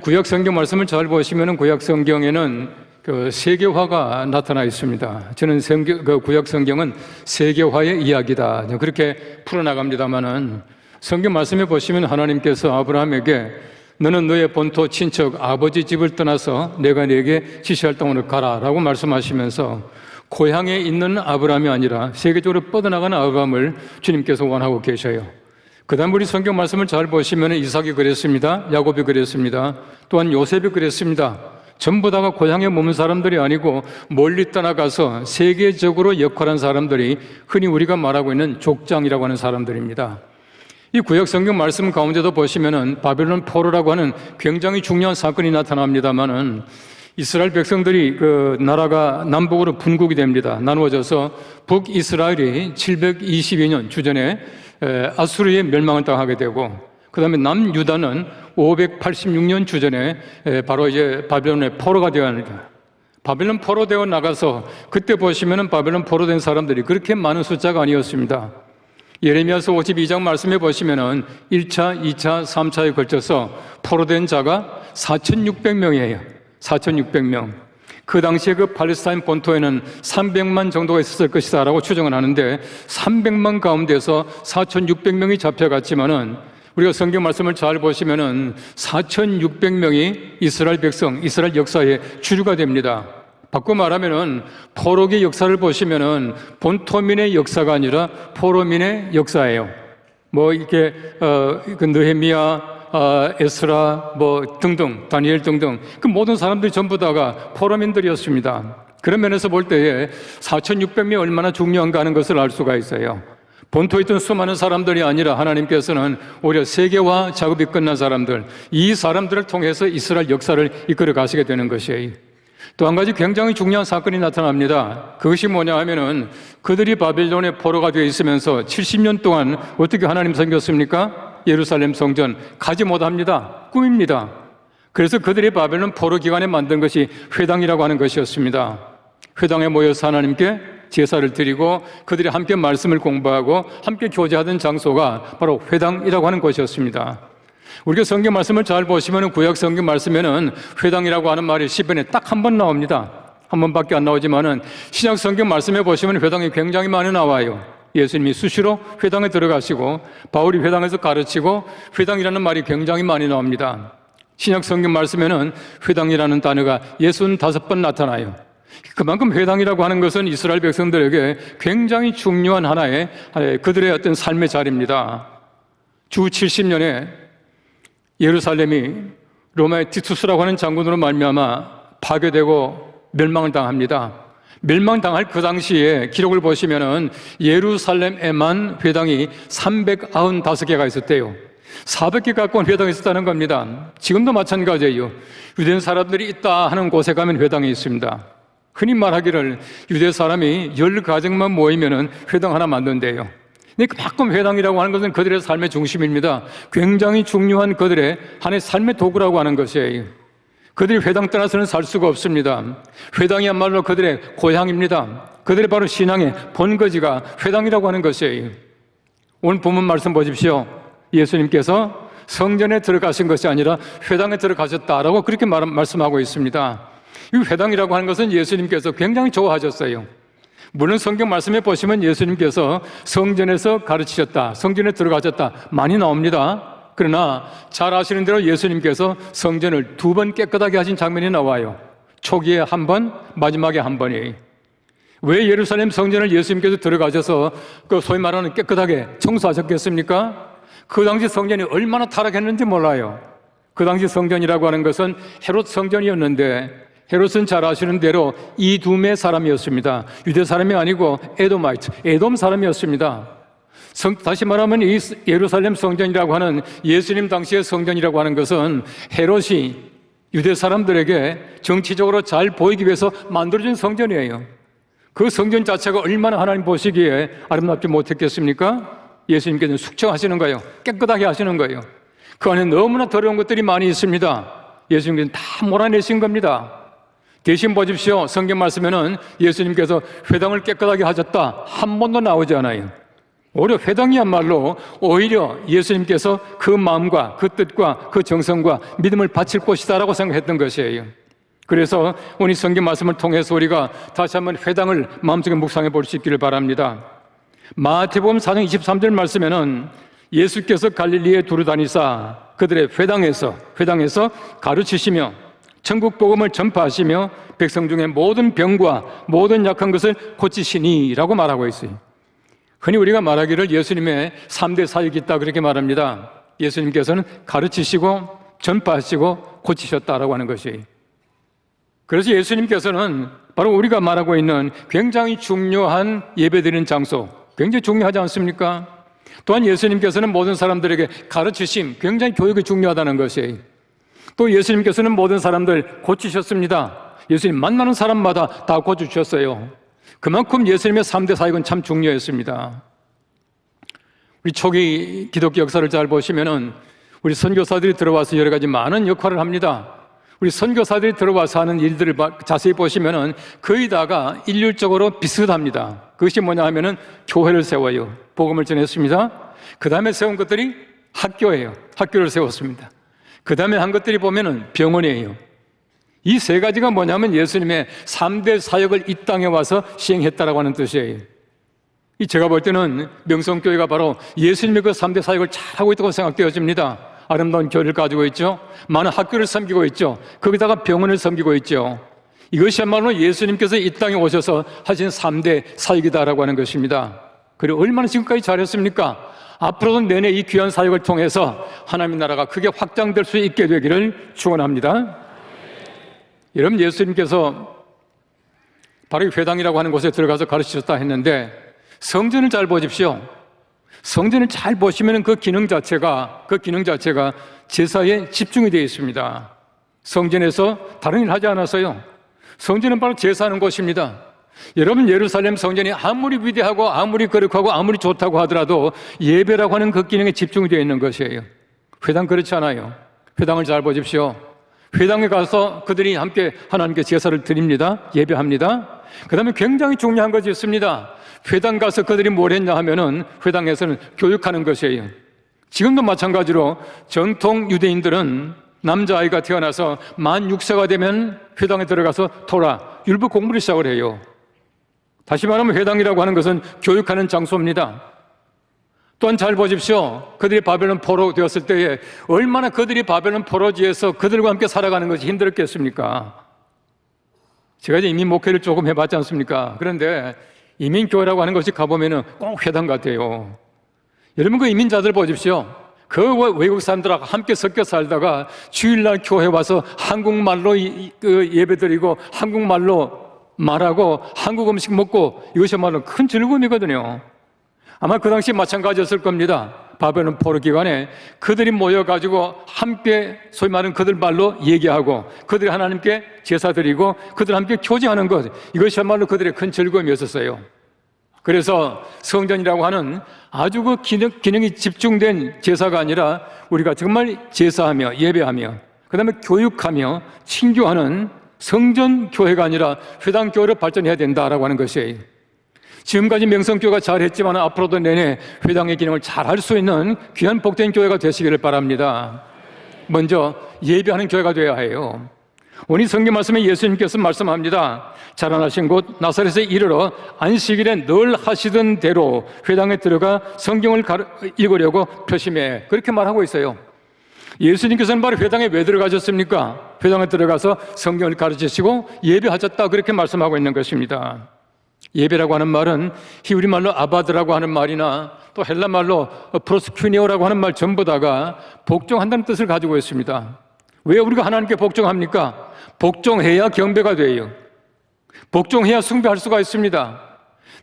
구약 성경 말씀을 잘 보시면 구약 성경에는 세계화가 나타나 있습니다. 저는 구약 성경은 세계화의 이야기다 그렇게 풀어나갑니다만은 성경 말씀에 보시면 하나님께서 아브라함에게 너는 너의 본토 친척 아버지 집을 떠나서 내가 네게 지시할 땅으로 가라라고 말씀하시면서 고향에 있는 아브라함이 아니라 세계적으로 뻗어나가는 아브라함을 주님께서 원하고 계셔요. 그 다음 우리 성경 말씀을 잘 보시면 이삭이 그랬습니다. 야곱이 그랬습니다. 또한 요셉이 그랬습니다. 전부 다가 고향에 머문 사람들이 아니고 멀리 떠나가서 세계적으로 역할한 사람들이 흔히 우리가 말하고 있는 족장이라고 하는 사람들입니다. 이 구약 성경 말씀 가운데도 보시면은 바벨론 포로라고 하는 굉장히 중요한 사건이 나타납니다만은 이스라엘 백성들이 나라가 남북으로 분국이 됩니다. 나누어져서 북이스라엘이 722년 주전에 아수르의 멸망을 당하게 되고, 그 다음에 남유다는 586년 주전에 바로 이제 바벨론의 포로가 되어야 합니다. 바벨론 포로 되어 나가서 그때 보시면은 바벨론 포로 된 사람들이 그렇게 많은 숫자가 아니었습니다. 예레미야서 52장 말씀해 보시면은 1차, 2차, 3차에 걸쳐서 포로된 자가 4,600명이에요. 4,600명. 그 당시에 팔레스타인 본토에는 300만 정도가 있었을 것이다 라고 추정을 하는데 300만 가운데서 4,600명이 잡혀갔지만은 우리가 성경 말씀을 잘 보시면은 4,600명이 이스라엘 백성, 이스라엘 역사의 주류가 됩니다. 바꿔 말하면은 포로기의 역사를 보시면은 본토민의 역사가 아니라 포로민의 역사예요. 이렇게 느헤미야, 에스라 등등, 다니엘 등등 그 모든 사람들이 전부 다가 포로민들이었습니다. 그런 면에서 볼 때에 4,600명이 얼마나 중요한가 하는 것을 알 수가 있어요. 본토에 있던 수많은 사람들이 아니라 하나님께서는 오히려 세계화 작업이 끝난 사람들, 이 사람들을 통해서 이스라엘 역사를 이끌어 가시게 되는 것이에요. 또 한 가지 굉장히 중요한 사건이 나타납니다. 그것이 뭐냐 하면은 그들이 바벨론의 포로가 되어 있으면서 70년 동안 어떻게 하나님 섬겼습니까? 예루살렘 성전 가지 못합니다. 꿈입니다. 그래서 그들이 바벨론 포로 기간에 만든 것이 회당이라고 하는 것이었습니다. 회당에 모여서 하나님께 제사를 드리고 그들이 함께 말씀을 공부하고 함께 교제하던 장소가 바로 회당이라고 하는 곳이었습니다. 우리가 성경 말씀을 잘 보시면 구약 성경 말씀에는 회당이라고 하는 말이 시편에 딱 한 번 나옵니다. 한 번밖에 안 나오지만은 신약 성경 말씀에 보시면 회당이 굉장히 많이 나와요. 예수님이 수시로 회당에 들어가시고 바울이 회당에서 가르치고 회당이라는 말이 굉장히 많이 나옵니다. 신약 성경 말씀에는 회당이라는 단어가 65번 나타나요. 그만큼 회당이라고 하는 것은 이스라엘 백성들에게 굉장히 중요한 하나의 그들의 어떤 삶의 자리입니다. 주 70년에 예루살렘이 로마의 티투스라고 하는 장군으로 말미암아 파괴되고 멸망을 당합니다. 멸망당할 그 당시에 기록을 보시면은 예루살렘에만 회당이 395개가 있었대요. 400개 가까운 회당이 있었다는 겁니다. 지금도 마찬가지예요. 유대인 사람들이 있다 하는 곳에 가면 회당이 있습니다. 흔히 말하기를 유대 사람이 10가정만 모이면은 회당 하나 만든대요. 그만큼 회당이라고 하는 것은 그들의 삶의 중심입니다. 굉장히 중요한 그들의 하나의 삶의 도구라고 하는 것이에요. 그들이 회당 떠나서는 살 수가 없습니다. 회당이야말로 그들의 고향입니다. 그들의 바로 신앙의 본거지가 회당이라고 하는 것이에요. 오늘 본문 말씀 보십시오. 예수님께서 성전에 들어가신 것이 아니라 회당에 들어가셨다라고 그렇게 말씀하고 있습니다. 이 회당이라고 하는 것은 예수님께서 굉장히 좋아하셨어요. 물론 성경 말씀에 보시면 예수님께서 성전에서 가르치셨다, 성전에 들어가셨다 많이 나옵니다. 그러나 잘 아시는 대로 예수님께서 성전을 2번 깨끗하게 하신 장면이 나와요. 초기에 한 번, 마지막에 한 번이에요. 왜 예루살렘 성전을 예수님께서 들어가셔서 소위 말하는 깨끗하게 청소하셨겠습니까? 그 당시 성전이 얼마나 타락했는지 몰라요. 그 당시 성전이라고 하는 것은 헤롯 성전이었는데 헤롯은 잘 아시는 대로 이두메 사람이었습니다. 유대 사람이 아니고 에돔 사람이었습니다. 다시 말하면 이 예루살렘 성전이라고 하는 예수님 당시의 성전이라고 하는 것은 헤롯이 유대 사람들에게 정치적으로 잘 보이기 위해서 만들어진 성전이에요. 그 성전 자체가 얼마나 하나님 보시기에 아름답지 못했겠습니까? 예수님께서는 숙청하시는 거예요. 깨끗하게 하시는 거예요. 그 안에 너무나 더러운 것들이 많이 있습니다. 예수님께서는 다 몰아내신 겁니다. 대신 보십시오. 성경 말씀에는 예수님께서 회당을 깨끗하게 하셨다 한 번도 나오지 않아요. 오히려 회당이야말로 오히려 예수님께서 그 마음과 그 뜻과 그 정성과 믿음을 바칠 곳이다라고 생각했던 것이에요. 그래서 오늘 성경 말씀을 통해서 우리가 다시 한번 회당을 마음속에 묵상해 볼 수 있기를 바랍니다. 마태복음 4장 23절 말씀에는 예수께서 갈릴리에 두루 다니사 그들의 회당에서 가르치시며 천국 복음을 전파하시며 백성 중에 모든 병과 모든 약한 것을 고치시니라고 말하고 있어요. 흔히 우리가 말하기를 예수님의 3대 사역이 있다 그렇게 말합니다. 예수님께서는 가르치시고 전파하시고 고치셨다라고 하는 것이. 그래서 예수님께서는 바로 우리가 말하고 있는 굉장히 중요한 예배드리는 장소, 굉장히 중요하지 않습니까? 또한 예수님께서는 모든 사람들에게 가르치심, 굉장히 교육이 중요하다는 것이. 또 예수님께서는 모든 사람들 고치셨습니다. 예수님 만나는 사람마다 다 고쳐주셨어요. 그만큼 예수님의 3대 사역은 참 중요했습니다. 우리 초기 기독교 역사를 잘 보시면은 우리 선교사들이 들어와서 여러 가지 많은 역할을 합니다. 우리 선교사들이 들어와서 하는 일들을 자세히 보시면은 거의 다가 일률적으로 비슷합니다. 그것이 뭐냐 하면은 교회를 세워요. 복음을 전했습니다. 그 다음에 세운 것들이 학교예요. 학교를 세웠습니다. 그 다음에 한 것들이 보면은 병원이에요. 이 세 가지가 뭐냐면 예수님의 3대 사역을 이 땅에 와서 시행했다라고 하는 뜻이에요. 제가 볼 때는 명성교회가 바로 예수님의 그 3대 사역을 잘하고 있다고 생각되어집니다. 아름다운 교회를 가지고 있죠. 많은 학교를 섬기고 있죠. 거기다가 병원을 섬기고 있죠. 이것이야말로 예수님께서 이 땅에 오셔서 하신 3대 사역이다라고 하는 것입니다. 그리고 얼마나 지금까지 잘했습니까? 앞으로도 내내 이 귀한 사역을 통해서 하나님의 나라가 크게 확장될 수 있게 되기를 축원합니다. 여러분, 예수님께서 바로 이 회당이라고 하는 곳에 들어가서 가르치셨다 했는데 성전을 잘 보십시오. 성전을 잘 보시면 그 기능 자체가 제사에 집중이 되어 있습니다. 성전에서 다른 일 하지 않았어요. 성전은 바로 제사하는 곳입니다. 여러분, 예루살렘 성전이 아무리 위대하고 아무리 거룩하고 아무리 좋다고 하더라도 예배라고 하는 그 기능에 집중이 되어 있는 것이에요. 회당 그렇지 않아요. 회당을 잘 보십시오. 회당에 가서 그들이 함께 하나님께 제사를 드립니다. 예배합니다. 그 다음에 굉장히 중요한 것이 있습니다. 회당 가서 그들이 뭘 했냐 하면은 회당에서는 교육하는 것이에요. 지금도 마찬가지로 전통 유대인들은 남자아이가 태어나서 만 6세가 되면 회당에 들어가서 토라, 율법 공부를 시작을 해요. 다시 말하면 회당이라고 하는 것은 교육하는 장소입니다. 또한 잘 보십시오. 그들이 바벨론 포로 되었을 때에 얼마나 그들이 바벨론 포로지에서 그들과 함께 살아가는 것이 힘들었겠습니까? 제가 이제 이민 목회를 조금 해봤지 않습니까? 그런데 이민교회라고 하는 것이 가보면은 꼭 회당 같아요. 여러분, 그 이민자들 보십시오. 그 외국 사람들하고 함께 섞여 살다가 주일날 교회 와서 한국말로 예배드리고 한국말로 말하고 한국 음식 먹고 이것이야말로 큰 즐거움이거든요. 아마 그 당시 마찬가지였을 겁니다. 바벨론 포로 기간에 그들이 모여가지고 함께 소위 말하는 그들 말로 얘기하고 그들이 하나님께 제사 드리고 그들 함께 교제하는 것, 이것이야말로 그들의 큰 즐거움이었었어요. 그래서 성전이라고 하는 아주 그 기능이 집중된 제사가 아니라 우리가 정말 제사하며 예배하며 그 다음에 교육하며 친교하는 성전 교회가 아니라 회당 교회로 발전해야 된다라고 하는 것이에요. 지금까지 명성교회가 잘했지만 앞으로도 내내 회당의 기능을 잘할 수 있는 귀한 복된 교회가 되시기를 바랍니다. 먼저 예배하는 교회가 되어야 해요. 오늘 성경 말씀에 예수님께서 말씀합니다. 자라나신 곳 나사렛에 이르러 안식일에 늘 하시던 대로 회당에 들어가 성경을 읽으려고 표심해, 그렇게 말하고 있어요. 예수님께서는 바로 회당에 왜 들어가셨습니까? 회당에 들어가서 성경을 가르치시고 예배하셨다, 그렇게 말씀하고 있는 것입니다. 예배라고 하는 말은 히브리 말로 아바드라고 하는 말이나 또 헬라 말로 프로스큐니오라고 하는 말 전부 다가 복종한다는 뜻을 가지고 있습니다. 왜 우리가 하나님께 복종합니까? 복종해야 경배가 돼요. 복종해야 숭배할 수가 있습니다.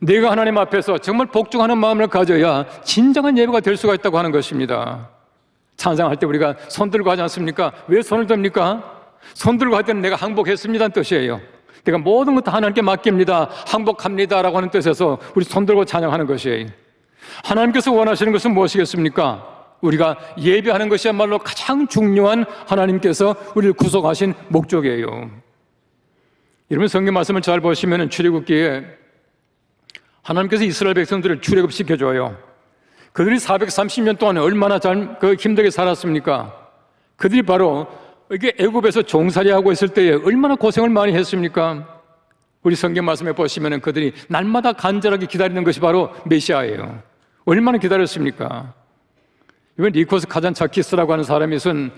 내가 하나님 앞에서 정말 복종하는 마음을 가져야 진정한 예배가 될 수가 있다고 하는 것입니다. 찬양할 때 우리가 손 들고 하지 않습니까? 왜 손을 듭니까? 손 들고 할 때는 내가 항복했습니다는 뜻이에요. 내가 모든 것 다 하나님께 맡깁니다, 항복합니다라고 하는 뜻에서 우리 손 들고 찬양하는 것이에요. 하나님께서 원하시는 것은 무엇이겠습니까? 우리가 예배하는 것이야말로 가장 중요한 하나님께서 우리를 구속하신 목적이에요. 여러분, 성경 말씀을 잘 보시면 출애굽기에 하나님께서 이스라엘 백성들을 출애굽시켜줘요. 그들이 430년 동안 얼마나 힘들게 살았습니까? 그들이 바로 이게 애굽에서 종살이하고 있을 때에 얼마나 고생을 많이 했습니까? 우리 성경 말씀에 보시면 그들이 날마다 간절하게 기다리는 것이 바로 메시아예요. 얼마나 기다렸습니까? 이번 니코스 카잔차키스라고 하는 사람이 쓴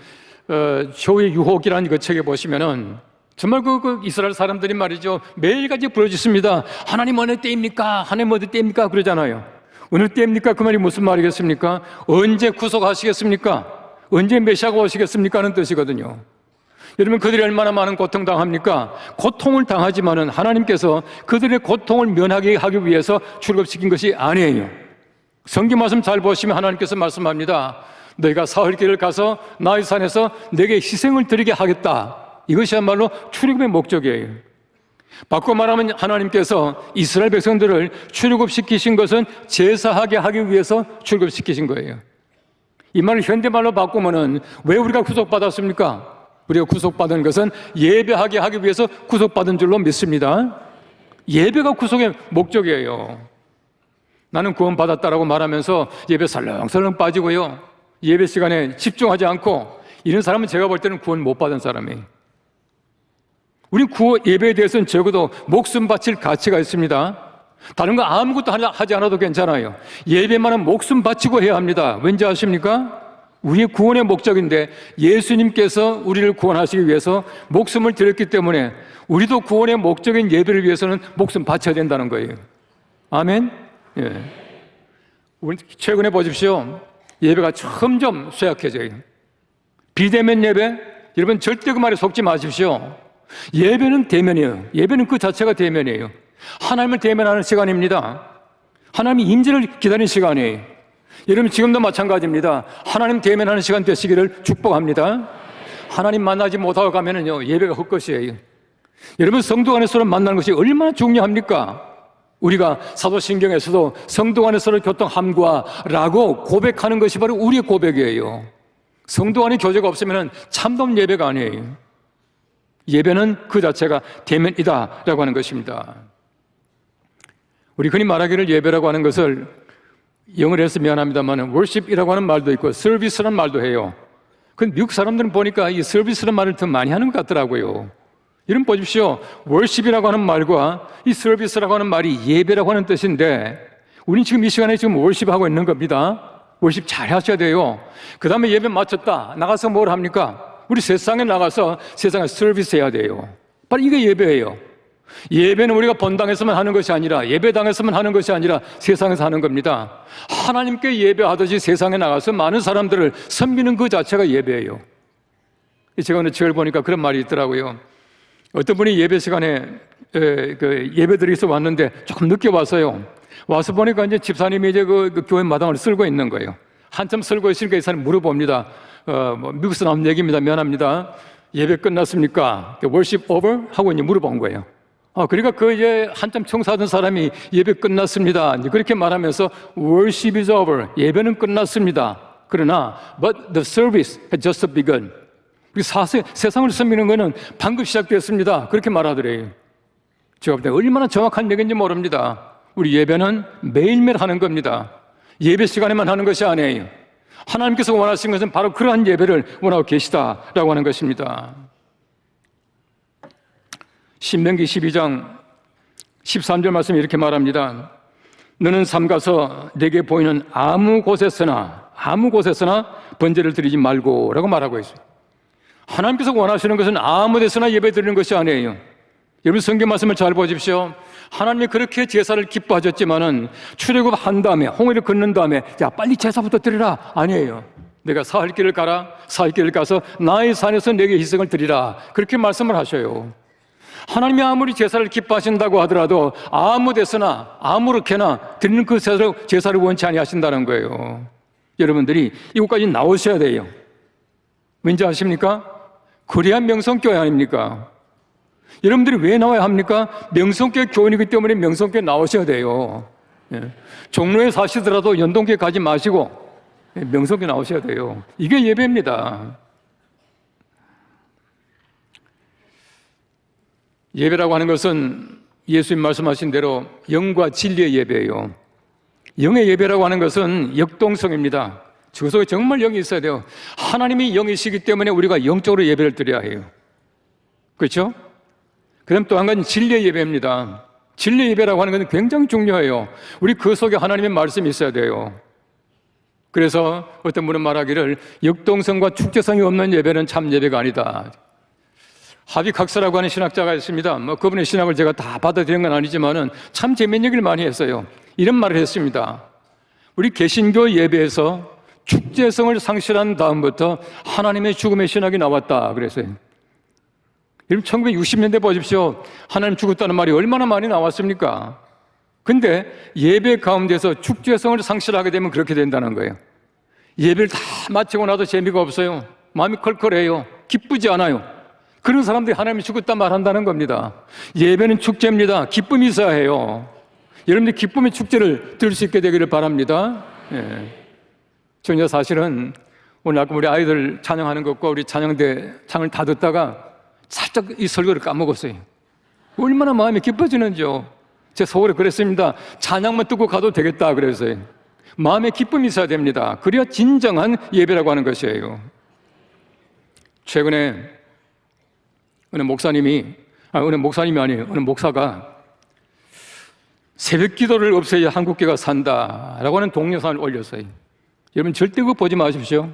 쇼의 유혹이라는 그 책에 보시면은 정말 그 이스라엘 사람들이 말이죠, 매일같이 부르짖습니다. 하나님 어느 때입니까? 하나님 어느 때입니까? 그러잖아요. 어느 때입니까? 그 말이 무슨 말이겠습니까? 언제 구속하시겠습니까? 언제 메시아가 오시겠습니까? 하는 뜻이거든요. 여러분, 그들이 얼마나 많은 고통당합니까? 고통을 당하지만은 하나님께서 그들의 고통을 면하게 하기 위해서 출급시킨 것이 아니에요. 성경 말씀 잘 보시면 하나님께서 말씀합니다. 너희가 사흘길을 가서 나의 산에서 내게 희생을 드리게 하겠다. 이것이야말로 출애굽의 목적이에요. 바꿔 말하면 하나님께서 이스라엘 백성들을 출애굽시키신 것은 제사하게 하기 위해서 출애굽시키신 거예요. 이 말을 현대말로 바꾸면은 왜 우리가 구속받았습니까? 우리가 구속받은 것은 예배하게 하기 위해서 구속받은 줄로 믿습니다. 예배가 구속의 목적이에요. 나는 구원받았다라고 말하면서 예배 설렁설렁 빠지고요, 예배 시간에 집중하지 않고 이런 사람은 제가 볼 때는 구원 못 받은 사람이에요. 우리 예배에 대해서는 적어도 목숨 바칠 가치가 있습니다. 다른 거 아무것도 하지 않아도 괜찮아요. 예배만은 목숨 바치고 해야 합니다. 왠지 아십니까? 우리의 구원의 목적인데 예수님께서 우리를 구원하시기 위해서 목숨을 드렸기 때문에 우리도 구원의 목적인 예배를 위해서는 목숨 바쳐야 된다는 거예요. 아멘? 예. 우리 최근에 보십시오. 예배가 점점 쇠약해져요. 비대면 예배? 여러분 절대 그 말에 속지 마십시오. 예배는 대면이에요. 예배는 그 자체가 대면이에요. 하나님을 대면하는 시간입니다. 하나님의 임재를 기다리는 시간이에요. 여러분 지금도 마찬가지입니다. 하나님 대면하는 시간 되시기를 축복합니다. 하나님 만나지 못하고 가면은요, 예배가 헛것이에요. 여러분 성도 간에 서로 만나는 것이 얼마나 중요합니까? 우리가 사도신경에서도 성도 간에 서로 교통함과라고 고백하는 것이 바로 우리의 고백이에요. 성도 간의 교제가 없으면 참된 예배가 아니에요. 예배는 그 자체가 대면이다라고 하는 것입니다. 우리 흔히 말하기를 예배라고 하는 것을 영어로 해서 미안합니다만 worship이라고 하는 말도 있고 service라는 말도 해요. 근데 미국 사람들은 보니까 이 service라는 말을 더 많이 하는 것 같더라고요. 여러분 보십시오. worship이라고 하는 말과 이 service라고 하는 말이 예배라고 하는 뜻인데 우리는 지금 이 시간에 지금 worship하고 있는 겁니다. worship 잘 하셔야 돼요. 그 다음에 예배 마쳤다 나가서 뭘 합니까? 우리 세상에 나가서 세상에 서비스 해야 돼요. 바로 이게 예배예요. 예배는 우리가 본당에서만 하는 것이 아니라 예배당에서만 하는 것이 아니라 세상에서 하는 겁니다. 하나님께 예배하듯이 세상에 나가서 많은 사람들을 섬기는 그 자체가 예배예요. 제가 오늘 책을 보니까 그런 말이 있더라고요. 어떤 분이 예배 시간에 예배 드리기 위해서 왔는데 조금 늦게 왔어요. 와서 보니까 이제 집사님이 이제 그 교회 마당을 쓸고 있는 거예요. 한참 쓸고 있으니까 이 사람이 물어봅니다. 미국에서 나온 얘기입니다. 미안합니다. 예배 끝났습니까? worship over? 하고 이제 물어본 거예요. 그러니까 이제 한참 청소하던 사람이 예배 끝났습니다. 그렇게 말하면서 worship is over. 예배는 끝났습니다. 그러나 but the service has just begun. 세상을 섬기는 것은 방금 시작됐습니다. 그렇게 말하더래요. 제가 볼 때 얼마나 정확한 얘기인지 모릅니다. 우리 예배는 매일매일 하는 겁니다. 예배 시간에만 하는 것이 아니에요. 하나님께서 원하시는 것은 바로 그러한 예배를 원하고 계시다라고 하는 것입니다. 신명기 12장 13절 말씀이 이렇게 말합니다. 너는 삼가서 내게 보이는 아무 곳에서나 번제를 드리지 말고 라고 말하고 있어요. 하나님께서 원하시는 것은 아무 데서나 예배 드리는 것이 아니에요. 여러분 성경 말씀을 잘 보십시오. 하나님이 그렇게 제사를 기뻐하셨지만은 출애굽한 다음에 홍해를 건넌 다음에 야 빨리 제사부터 드리라 아니에요. 내가 사흘길을 가라. 사흘길을 가서 나의 산에서 내게 희생을 드리라. 그렇게 말씀을 하셔요. 하나님이 아무리 제사를 기뻐하신다고 하더라도 아무 데서나 아무렇게나 드리는 그 제사를 원치 아니하신다는 거예요. 여러분들이 이곳까지 나오셔야 돼요. 왠지 아십니까? 그래야 명성교회 아닙니까? 여러분들이 왜 나와야 합니까? 명성교회 교인이기 때문에 명성교회 나오셔야 돼요. 종로에 사시더라도 연동교회 가지 마시고 명성교회 나오셔야 돼요. 이게 예배입니다. 예배라고 하는 것은 예수님 말씀하신 대로 영과 진리의 예배예요. 영의 예배라고 하는 것은 역동성입니다. 그 속에 정말 영이 있어야 돼요. 하나님이 영이시기 때문에 우리가 영적으로 예배를 드려야 해요. 그렇죠? 그 다음 또 한 가지는 진리의 예배입니다. 진리의 예배라고 하는 것은 굉장히 중요해요. 우리 그 속에 하나님의 말씀이 있어야 돼요. 그래서 어떤 분은 말하기를 역동성과 축제성이 없는 예배는 참 예배가 아니다. 하비각스라고 하는 신학자가 있습니다. 그분의 신학을 제가 다 받아들인 건 아니지만은 참 재미있는 얘기를 많이 했어요. 이런 말을 했습니다. 우리 개신교 예배에서 축제성을 상실한 다음부터 하나님의 죽음의 신학이 나왔다 그랬어요. 여러분 1960년대 보십시오. 하나님 죽었다는 말이 얼마나 많이 나왔습니까? 근데 예배 가운데서 축제성을 상실하게 되면 그렇게 된다는 거예요. 예배를 다 마치고 나도 재미가 없어요. 마음이 컬컬해요. 기쁘지 않아요. 그런 사람들이 하나님이 죽었다 말한다는 겁니다. 예배는 축제입니다. 기쁨이 있어야 해요. 여러분들 기쁨의 축제를 들을 수 있게 되기를 바랍니다. 예. 저는 사실은 오늘 아까 우리 아이들 찬양하는 것과 우리 찬양대 창을 다 듣다가 살짝 이 설교를 까먹었어요. 얼마나 마음이 기뻐지는지요. 제 속으로 그랬습니다. 찬양만 듣고 가도 되겠다 그랬어요. 마음에 기쁨이 있어야 됩니다. 그래야 진정한 예배라고 하는 것이에요. 최근에 어느 목사님이 아니에요. 어느 목사가 새벽 기도를 없애야 한국교회가 산다라고 하는 동영상을 올렸어요. 여러분 절대 그거 보지 마십시오.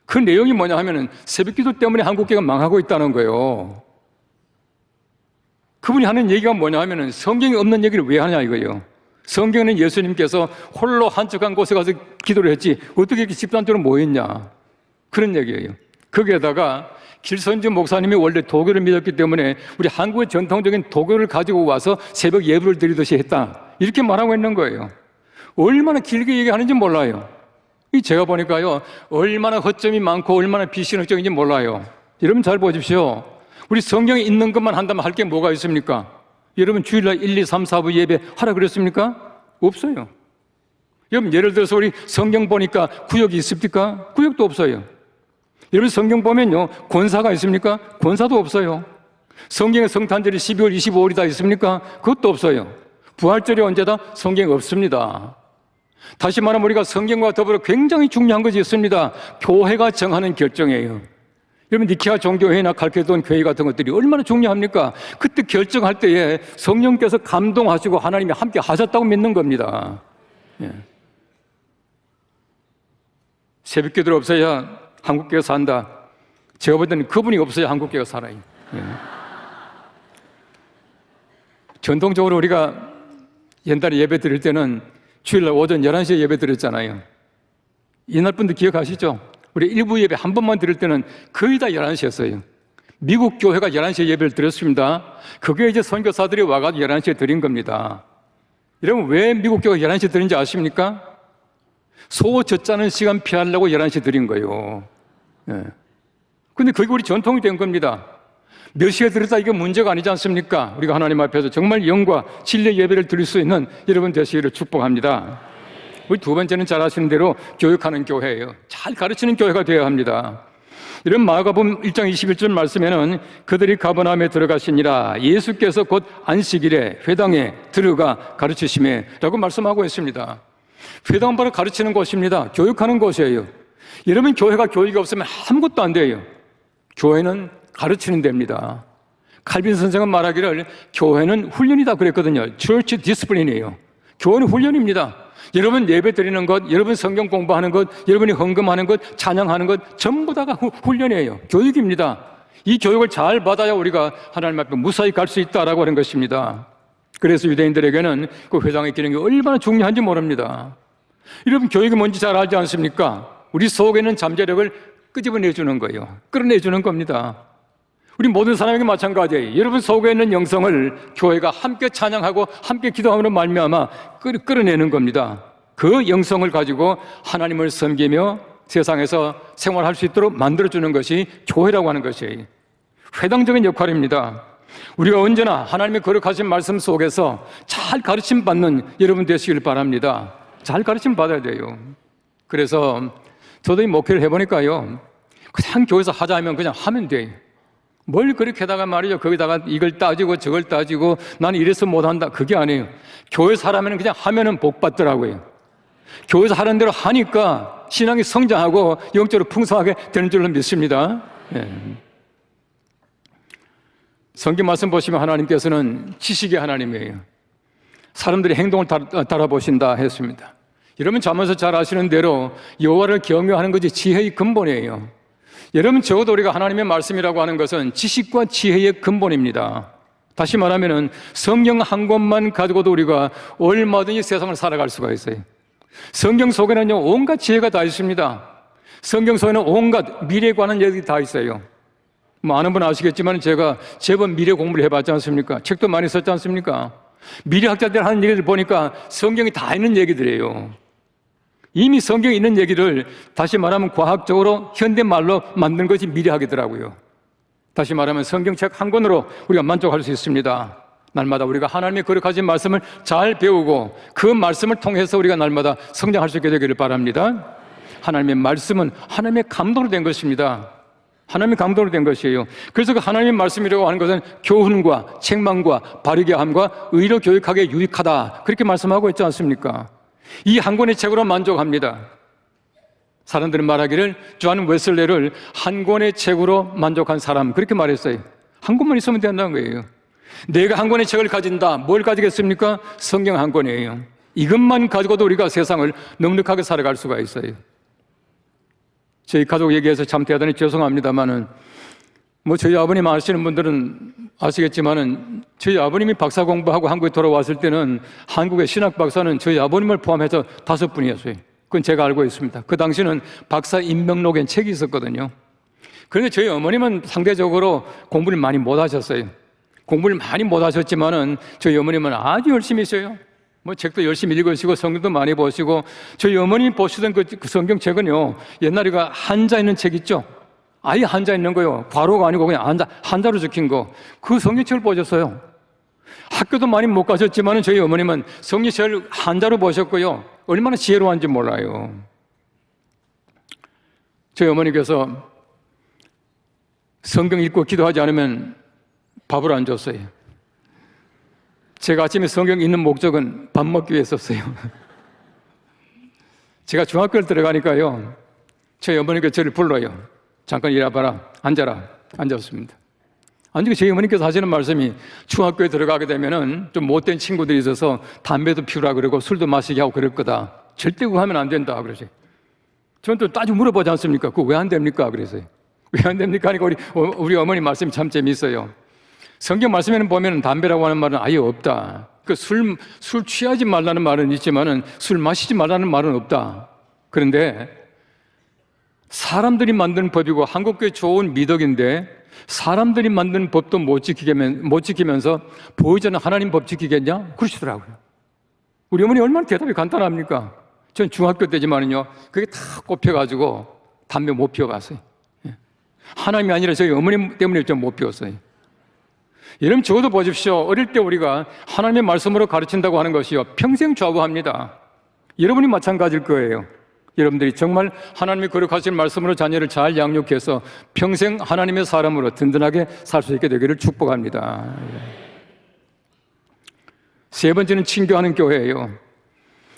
그 내용이 뭐냐 하면은 새벽 기도 때문에 한국교회가 망하고 있다는 거예요. 그분이 하는 얘기가 뭐냐 하면은 성경에 없는 얘기를 왜 하냐 이거예요. 성경에는 예수님께서 홀로 한적한 곳에 가서 기도를 했지 어떻게 이렇게 집단적으로 모였냐 그런 얘기예요. 거기에다가 길선주 목사님이 원래 도교를 믿었기 때문에 우리 한국의 전통적인 도교를 가지고 와서 새벽 예배를 드리듯이 했다 이렇게 말하고 있는 거예요. 얼마나 길게 얘기하는지 몰라요. 제가 보니까요 얼마나 허점이 많고 얼마나 비신학적인지 몰라요. 여러분 잘 보십시오. 우리 성경에 있는 것만 한다면 할 게 뭐가 있습니까? 여러분 주일날 1, 2, 3, 4부 예배 하라 그랬습니까? 없어요. 여러분 예를 들어서 우리 성경 보니까 구역이 있습니까? 구역도 없어요. 여러분 성경 보면요 권사가 있습니까? 권사도 없어요. 성경에 성탄절이 12월 25일이다 있습니까? 그것도 없어요. 부활절이 언제다? 성경에 없습니다. 다시 말하면 우리가 성경과 더불어 굉장히 중요한 것이 있습니다. 교회가 정하는 결정이에요. 여러분 니케아 종교회의나 칼케돈 교회 같은 것들이 얼마나 중요합니까? 그때 결정할 때에 성령께서 감동하시고 하나님이 함께 하셨다고 믿는 겁니다. 예. 새벽기도를 없어야 한국교회가 산다. 제가 볼 때는 그분이 없어야 한국교회가 살아요. 예. 전통적으로 우리가 옛날에 예배 드릴 때는 주일날 오전 11시에 예배 드렸잖아요. 이날 분들 기억하시죠? 우리 일부 예배 한 번만 드릴 때는 거의 다 11시였어요. 미국 교회가 11시에 예배를 드렸습니다. 그게 이제 선교사들이 와가지고 11시에 드린 겁니다. 여러분 왜 미국 교회가 11시에 드린지 아십니까? 소 젖자는 시간 피하려고 11시에 드린 거예요. 예. 근데 그게 우리 전통이 된 겁니다. 몇 시에 드렸다 이게 문제가 아니지 않습니까? 우리가 하나님 앞에서 정말 영과 진리의 예배를 드릴 수 있는 여러분 되시기를 축복합니다. 우리 두 번째는 잘 아시는 대로 교육하는 교회예요. 잘 가르치는 교회가 되어야 합니다. 이런 마가복음 1장 21절 말씀에는 그들이 가버나움에 들어가시니라 예수께서 곧 안식일에 회당에 들어가 가르치시매 라고 말씀하고 있습니다. 회당은 바로 가르치는 곳입니다. 교육하는 곳이에요. 여러분 교회가 교육이 없으면 아무것도 안 돼요. 교회는 가르치는 데입니다. 칼빈 선생은 말하기를 교회는 훈련이다 그랬거든요. Church discipline이에요. 교회는 훈련입니다. 여러분 예배 드리는 것, 여러분 성경 공부하는 것, 여러분이 헌금하는 것, 찬양하는 것 전부 다가 훈련이에요. 교육입니다. 이 교육을 잘 받아야 우리가 하나님 앞에 무사히 갈 수 있다라고 하는 것입니다. 그래서 유대인들에게는 그 회당에 끼는 게 얼마나 중요한지 모릅니다. 여러분 교육이 뭔지 잘 알지 않습니까? 우리 속에 있는 잠재력을 끄집어내주는 거예요. 끌어내주는 겁니다. 우리 모든 사람에게 마찬가지예요. 여러분 속에 있는 영성을 교회가 함께 찬양하고 함께 기도하는 말미암아 끌어내는 겁니다. 그 영성을 가지고 하나님을 섬기며 세상에서 생활할 수 있도록 만들어주는 것이 교회라고 하는 것이에요. 회당적인 역할입니다. 우리가 언제나 하나님의 거룩하신 말씀 속에서 잘 가르침 받는 여러분 되시길 바랍니다. 잘 가르침 받아야 돼요. 그래서 저도 이 목회를 해보니까요, 그냥 교회에서 하자 하면 그냥 하면 돼요. 뭘 그렇게다가 말이죠. 거기다가 이걸 따지고 저걸 따지고 나는 이래서 못한다. 그게 아니에요. 교회 사람은 그냥 하면은 복 받더라고요. 교회에서 하는 대로 하니까 신앙이 성장하고 영적으로 풍성하게 되는 줄로 믿습니다. 예. 성경 말씀 보시면 하나님께서는 지식의 하나님이에요. 사람들의 행동을 달아보신다 했습니다. 여러분 잠언에서 잘 아시는 대로 여호와를 경외하는 것이 지혜의 근본이에요. 여러분 적어도 우리가 하나님의 말씀이라고 하는 것은 지식과 지혜의 근본입니다. 다시 말하면 성경 한 권만 가지고도 우리가 얼마든지 세상을 살아갈 수가 있어요. 성경 속에는요 온갖 지혜가 다 있습니다. 성경 속에는 온갖 미래에 관한 얘기가 다 있어요. 뭐 아는 분 아시겠지만 제가 제법 미래 공부를 해봤지 않습니까? 책도 많이 썼지 않습니까? 미래학자들 하는 얘기를 보니까 성경이 다 있는 얘기들이에요. 이미 성경에 있는 얘기를 다시 말하면 과학적으로 현대말로 만든 것이 미래학이더라고요. 다시 말하면 성경책 한 권으로 우리가 만족할 수 있습니다. 날마다 우리가 하나님의 거룩하신 말씀을 잘 배우고 그 말씀을 통해서 우리가 날마다 성장할 수 있게 되기를 바랍니다. 하나님의 말씀은 하나님의 감동으로 된 것입니다. 하나님의 감동으로 된 것이에요. 그래서 그 하나님의 말씀이라고 하는 것은 교훈과 책망과 바르게 함과 의로 교육하기에 유익하다 그렇게 말씀하고 있지 않습니까? 이 한 권의 책으로 만족합니다. 사람들은 말하기를 존 웨슬레를 한 권의 책으로 만족한 사람 그렇게 말했어요. 한 권만 있으면 된다는 거예요. 내가 한 권의 책을 가진다. 뭘 가지겠습니까? 성경 한 권이에요. 이것만 가지고도 우리가 세상을 넉넉하게 살아갈 수가 있어요. 저희 가족 얘기해서 참 대단히 죄송합니다만은 뭐 저희 아버님 아시는 분들은 아시겠지만은 저희 아버님이 박사 공부하고 한국에 돌아왔을 때는 한국의 신학 박사는 저희 아버님을 포함해서 5분이었어요. 그건 제가 알고 있습니다. 그 당시는 박사 임명록엔 책이 있었거든요. 그런데 저희 어머님은 상대적으로 공부를 많이 못 하셨어요. 공부를 많이 못 하셨지만은 저희 어머님은 아주 열심히 했어요. 뭐 책도 열심히 읽으시고 성경도 많이 보시고 저희 어머님이 보시던 그 성경책은요 옛날에가 한자 있는 책 있죠? 아예 한자 있는 거요. 괄호가 아니고 그냥 한자로 적힌 거. 그 성경책을 보셨어요. 학교도 많이 못 가셨지만은 저희 어머님은 성경책을 한자로 보셨고요. 얼마나 지혜로운지 몰라요. 저희 어머니께서 성경 읽고 기도하지 않으면 밥을 안 줬어요. 제가 아침에 성경 읽는 목적은 밥 먹기 위해서였어요. 제가 중학교를 들어가니까요 저희 어머니가 저를 불러요. 잠깐 일어나봐라. 앉아라. 앉았습니다. 앉으니까 저희 어머니께서 하시는 말씀이 중학교에 들어가게 되면은 좀 못된 친구들이 있어서 담배도 피우라 그러고 술도 마시게 하고 그럴 거다. 절대 그거 하면 안 된다 그러세요. 저는 또 따지고 물어보지 않습니까? 그거 왜 안 됩니까? 그래서요. 왜 안 됩니까? 하니까 우리 어머니 말씀이 참 재미있어요. 성경 말씀에는 보면 담배라고 하는 말은 아예 없다. 술 취하지 말라는 말은 있지만은 술 마시지 말라는 말은 없다. 그런데 사람들이 만든 법이고 한국교회 좋은 미덕인데 사람들이 만든 법도 못 지키면서 보이자는 하나님 법 지키겠냐? 그러시더라고요. 우리 어머니 얼마나 대답이 간단합니까? 전 중학교 때지만은요 그게 다 꼽혀가지고 담배 못 피워봤어요. 하나님이 아니라 저희 어머님 때문에 좀 못 피웠어요. 여러분 적어도 보십시오. 어릴 때 우리가 하나님의 말씀으로 가르친다고 하는 것이요 평생 좌우합니다. 여러분이 마찬가지일 거예요. 여러분들이 정말 하나님의 거룩하신 말씀으로 자녀를 잘 양육해서 평생 하나님의 사람으로 든든하게 살 수 있게 되기를 축복합니다. 세 번째는 친교하는 교회예요.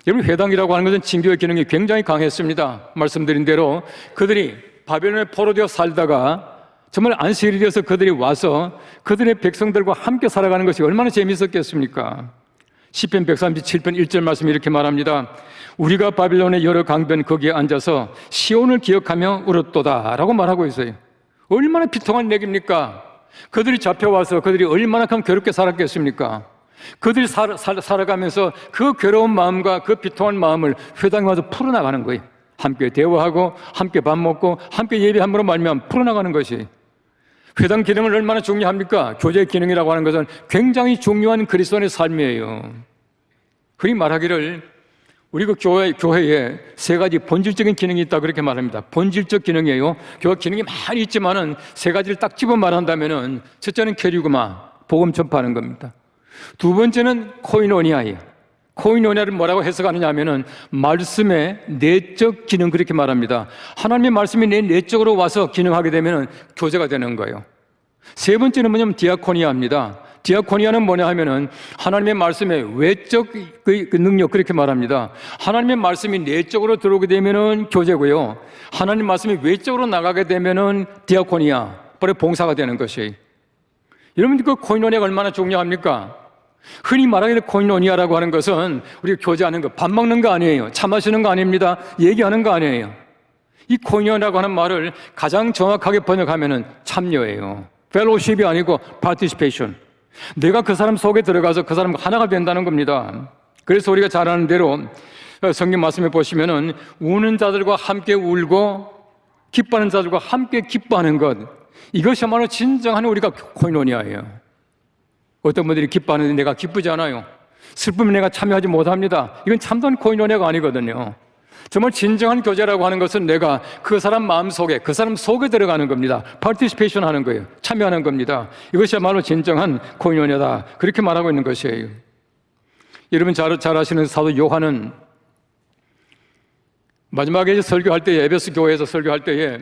여러분 회당이라고 하는 것은 친교의 기능이 굉장히 강했습니다. 말씀드린 대로 그들이 바벨론에 포로되어 살다가 정말 안식일이 되어서 그들이 와서 그들의 백성들과 함께 살아가는 것이 얼마나 재미있었겠습니까? 시편 137편 1절 말씀이 이렇게 말합니다. 우리가 바빌론의 여러 강변 거기에 앉아서 시온을 기억하며 울었도다 라고 말하고 있어요. 얼마나 비통한 얘기입니까? 그들이 잡혀와서 그들이 얼마나 괴롭게 살았겠습니까? 그들이 살아가면서 그 괴로운 마음과 그 비통한 마음을 회당에 와서 풀어나가는 거예요. 함께 대화하고 함께 밥 먹고 함께 예배함으로 말미암아 풀어나가는 것이 회당 기능은 얼마나 중요합니까? 교제의 기능이라고 하는 것은 굉장히 중요한 그리스도인의 삶이에요. 흔히 말하기를 우리 그 교회에 세 가지 본질적인 기능이 있다 그렇게 말합니다. 본질적 기능이에요. 교회 기능이 많이 있지만은 세 가지를 딱 집어 말한다면은 첫째는 캐리그마, 복음 전파하는 겁니다. 두 번째는 코이노니아예요. 코이노니아를 뭐라고 해석하느냐 하면은 말씀의 내적 기능 그렇게 말합니다. 하나님의 말씀이 내 내적으로 와서 기능하게 되면은 교제가 되는 거예요. 세 번째는 뭐냐면 디아코니아입니다. 디아코니아는 뭐냐 하면은 하나님의 말씀의 외적 그 능력, 그렇게 말합니다. 하나님의 말씀이 내적으로 들어오게 되면은 교제고요. 하나님 말씀이 외적으로 나가게 되면은 디아코니아, 바로 봉사가 되는 것이. 여러분, 그 코이노니아가 얼마나 중요합니까? 흔히 말하기를 코이노니아라고 하는 것은 우리가 교제하는 거, 밥 먹는 거 아니에요. 차 마시는 거 아닙니다. 얘기하는 거 아니에요. 이 코이노니아라고 하는 말을 가장 정확하게 번역하면은 참여예요. 펠로십이 아니고 파티시페이션. 내가 그 사람 속에 들어가서 그 사람과 하나가 된다는 겁니다. 그래서 우리가 잘 아는 대로 성경 말씀에 보시면은 우는 자들과 함께 울고 기뻐하는 자들과 함께 기뻐하는 것, 이것이야말로 진정한 우리가 코이노니아예요. 어떤 분들이 기뻐하는데 내가 기쁘지 않아요. 슬픔에 내가 참여하지 못합니다. 이건 참된 코이노니아가 아니거든요. 정말 진정한 교제라고 하는 것은 내가 그 사람 마음속에, 그 사람 속에 들어가는 겁니다. 파티시페이션 하는 거예요. 참여하는 겁니다. 이것이야말로 진정한 코이노니아다, 그렇게 말하고 있는 것이에요. 여러분 잘 아시는 사도 요한은 마지막에 설교할 때, 에베소 교회에서 설교할 때에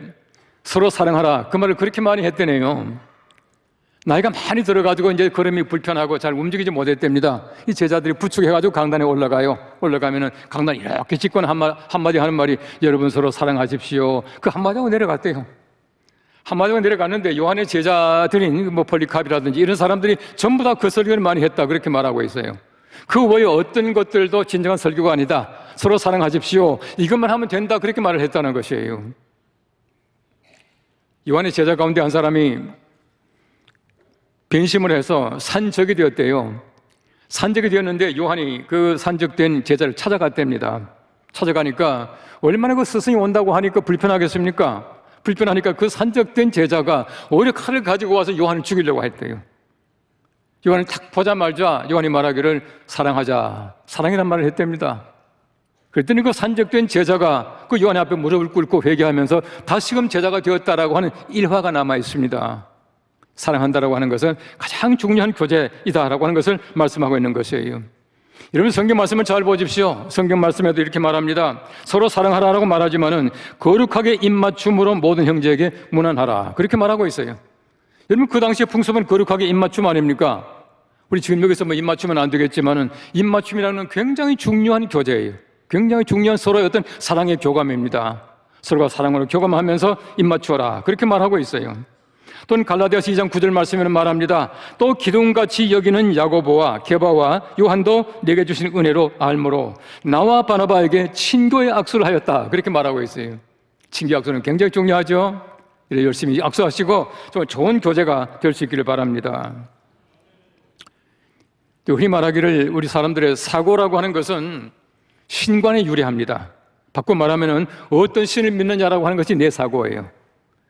서로 사랑하라, 그 말을 그렇게 많이 했대네요. 나이가 많이 들어가지고 이제 걸음이 불편하고 잘 움직이지 못했답니다. 이 제자들이 부축해가지고 강단에 올라가요. 올라가면은 강단에 이렇게 짚고 한마디 하는 말이 여러분 서로 사랑하십시오. 그 한마디하고 내려갔대요. 한마디하고 내려갔는데 요한의 제자들인 뭐 폴리캅이라든지 이런 사람들이 전부 다 그 설교를 많이 했다, 그렇게 말하고 있어요. 그 외에 어떤 것들도 진정한 설교가 아니다. 서로 사랑하십시오. 이것만 하면 된다, 그렇게 말을 했다는 것이에요. 요한의 제자 가운데 한 사람이 변심을 해서 산적이 되었대요. 산적이 되었는데 요한이 그 산적된 제자를 찾아갔답니다. 찾아가니까 얼마나 그 스승이 온다고 하니까 불편하겠습니까? 불편하니까 그 산적된 제자가 오히려 칼을 가지고 와서 요한을 죽이려고 했대요. 요한을 딱 보자마자 요한이 말하기를 사랑하자, 사랑이란 말을 했답니다. 그랬더니 그 산적된 제자가 그 요한의 앞에 무릎을 꿇고 회개하면서 다시금 제자가 되었다라고 하는 일화가 남아 있습니다. 사랑한다라고 하는 것은 가장 중요한 교제이다라고 하는 것을 말씀하고 있는 것이에요. 여러분 성경 말씀을 잘 보십시오. 성경 말씀에도 이렇게 말합니다. 서로 사랑하라라고 말하지만은 거룩하게 입맞춤으로 모든 형제에게 문안하라, 그렇게 말하고 있어요. 여러분 그 당시에 풍습은 거룩하게 입맞춤 아닙니까? 우리 지금 여기서 뭐 입맞추면 안 되겠지만은 입맞춤이라는 굉장히 중요한 교제예요. 굉장히 중요한 서로의 어떤 사랑의 교감입니다. 서로가 사랑으로 교감하면서 입맞추어라, 그렇게 말하고 있어요. 또는 갈라디아서 2장 9절 말씀에는 말합니다. 또 기둥같이 여기는 야고보와 게바와 요한도 내게 주신 은혜로 알므로 나와 바나바에게 친교의 악수를 하였다, 그렇게 말하고 있어요. 친교 악수는 굉장히 중요하죠. 이래 열심히 악수하시고 정말 좋은 교제가 될 수 있기를 바랍니다. 또 흔히 말하기를 우리 사람들의 사고라고 하는 것은 신관에 유리합니다. 바꿔 말하면은 어떤 신을 믿느냐라고 하는 것이 내 사고예요.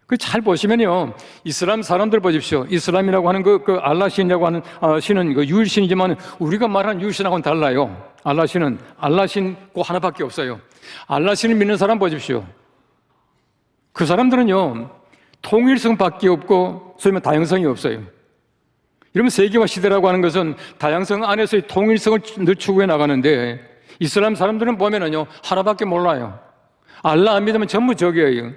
그 잘 보시면요, 이슬람 사람들 보십시오. 이슬람이라고 하는 그 알라 신이라고 하는 신은 그 유일신이지만 우리가 말하는 유일신하고는 달라요. 알라 신은 알라 신 그 하나밖에 없어요. 알라 신을 믿는 사람 보십시오. 그 사람들은요 통일성밖에 없고 소위 말해 다양성이 없어요. 이러면 세계화 시대라고 하는 것은 다양성 안에서의 통일성을 늘 추구해 나가는데 이슬람 사람들은 보면은요 하나밖에 몰라요. 알라 안 믿으면 전부 적이에요.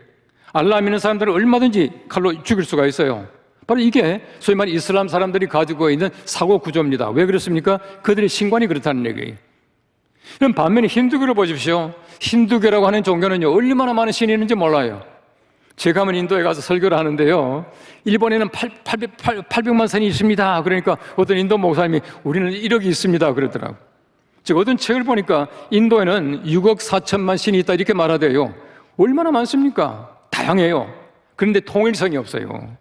알라 믿는 사람들은 얼마든지 칼로 죽일 수가 있어요. 바로 이게 소위 말해 이슬람 사람들이 가지고 있는 사고 구조입니다. 왜 그렇습니까? 그들의 신관이 그렇다는 얘기예요. 그럼 반면에 힌두교를 보십시오. 힌두교라고 하는 종교는요 얼마나 많은 신이 있는지 몰라요. 제가 한번 인도에 가서 설교를 하는데요, 일본에는 800만 선이 있습니다. 그러니까 어떤 인도 목사님이 우리는 1억이 있습니다 그러더라고요. 즉 어떤 책을 보니까 인도에는 6억 4천만 신이 있다, 이렇게 말하대요. 얼마나 많습니까? 다양해요. 그런데 통일성이 없어요.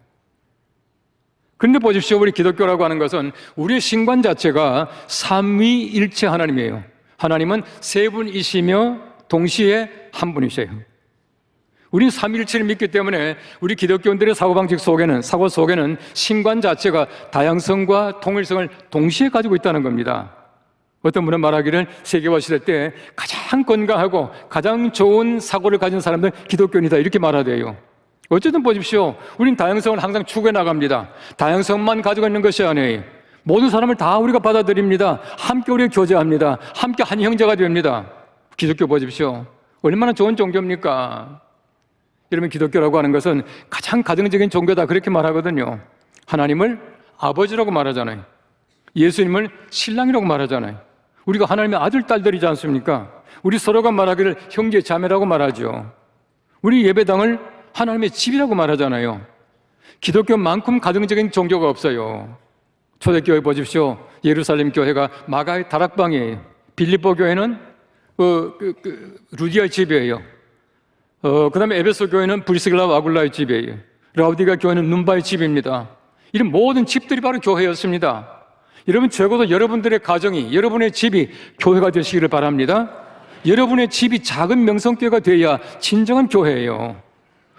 그런데 보십시오, 우리 기독교라고 하는 것은 우리의 신관 자체가 삼위일체 하나님이에요. 하나님은 세 분이시며 동시에 한 분이세요. 우리는 삼위일체를 믿기 때문에 우리 기독교인들의 사고방식 속에는, 사고 속에는 신관 자체가 다양성과 통일성을 동시에 가지고 있다는 겁니다. 어떤 분은 말하기를 세계화 시대 때 가장 건강하고 가장 좋은 사고를 가진 사람들은 기독교인이다, 이렇게 말하대요. 어쨌든 보십시오, 우린 다양성을 항상 추구해 나갑니다. 다양성만 가지고 있는 것이 아니에요. 모든 사람을 다 우리가 받아들입니다. 함께 우리가 교제합니다. 함께 한 형제가 됩니다. 기독교 보십시오, 얼마나 좋은 종교입니까? 여러분 기독교라고 하는 것은 가장 가정적인 종교다, 그렇게 말하거든요. 하나님을 아버지라고 말하잖아요. 예수님을 신랑이라고 말하잖아요. 우리가 하나님의 아들, 딸들이지 않습니까? 우리 서로가 말하기를 형제, 자매라고 말하죠. 우리 예배당을 하나님의 집이라고 말하잖아요. 기독교만큼 가정적인 종교가 없어요. 초대교회 보십시오. 예루살렘 교회가 마가의 다락방이에요. 빌립보 교회는 루디아의 집이에요. 그 다음에 에베소 교회는 브리스길라와 아굴라의 집이에요. 라우디가 교회는 눈바의 집입니다. 이런 모든 집들이 바로 교회였습니다. 여러분, 적어도 여러분들의 가정이, 여러분의 집이 교회가 되시기를 바랍니다. 여러분의 집이 작은 명성교회가 되어야 진정한 교회예요.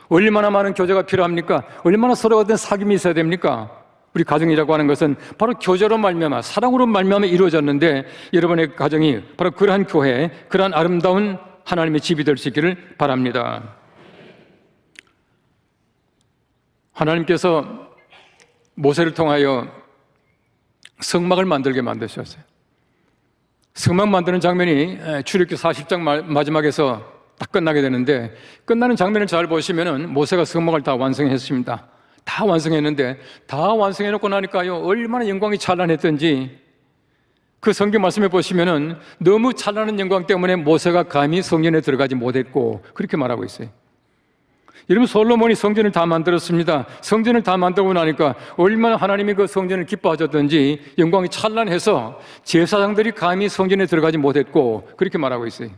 얼마나 많은 교제가 필요합니까? 얼마나 서로가 된 사귐이 있어야 됩니까? 우리 가정이라고 하는 것은 바로 교제로 말미암아, 사랑으로 말미암아 이루어졌는데, 여러분의 가정이 바로 그러한 교회, 그러한 아름다운 하나님의 집이 될 수 있기를 바랍니다. 하나님께서 모세를 통하여 성막을 만들게 만드셨어요. 성막 만드는 장면이 출애굽기 40장 마지막에서 딱 끝나게 되는데, 끝나는 장면을 잘 보시면은 모세가 성막을 다 완성했습니다. 다 완성했는데, 다 완성해놓고 나니까요, 얼마나 영광이 찬란했던지 그 성경 말씀에 보시면은 너무 찬란한 영광 때문에 모세가 감히 성전에 들어가지 못했고, 그렇게 말하고 있어요. 여러분, 솔로몬이 성전을 다 만들었습니다. 성전을 다 만들고 나니까 얼마나 하나님이 그 성전을 기뻐하셨던지 영광이 찬란해서 제사장들이 감히 성전에 들어가지 못했고, 그렇게 말하고 있어요.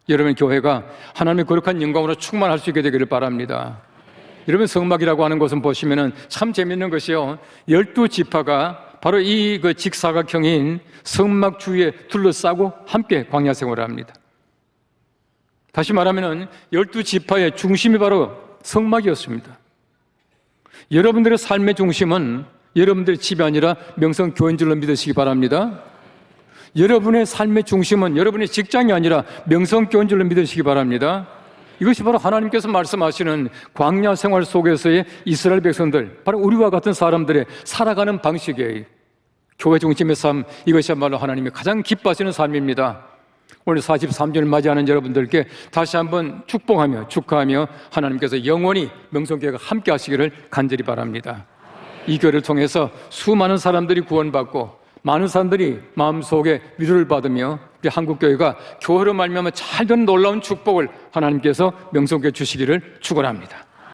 여러분, 교회가 하나님의 거룩한 영광으로 충만할 수 있게 되기를 바랍니다. 여러분, 성막이라고 하는 것은 보시면은 참 재밌는 것이요, 12지파가 바로 이 그 직사각형인 성막 주위에 둘러싸고 함께 광야 생활을 합니다. 다시 말하면은 12지파의 중심이 바로 성막이었습니다. 여러분들의 삶의 중심은 여러분들의 집이 아니라 명성교회인 줄로 믿으시기 바랍니다. 여러분의 삶의 중심은 여러분의 직장이 아니라 명성교회인 줄로 믿으시기 바랍니다. 이것이 바로 하나님께서 말씀하시는 광야 생활 속에서의 이스라엘 백성들, 바로 우리와 같은 사람들의 살아가는 방식이에요. 교회 중심의 삶, 이것이야말로 하나님이 가장 기뻐하시는 삶입니다. 오늘 43주년을 맞이하는 여러분들께 다시 한번 축복하며 축하하며 하나님께서 영원히 명성교회가 함께 하시기를 간절히 바랍니다. 이 교회를 통해서 수많은 사람들이 구원받고 많은 사람들이 마음속에 위로를 받으며 우리 한국교회가 교회로 말미암아 잘 되는 놀라운 축복을 하나님께서 명성교회 주시기를 축원합니다.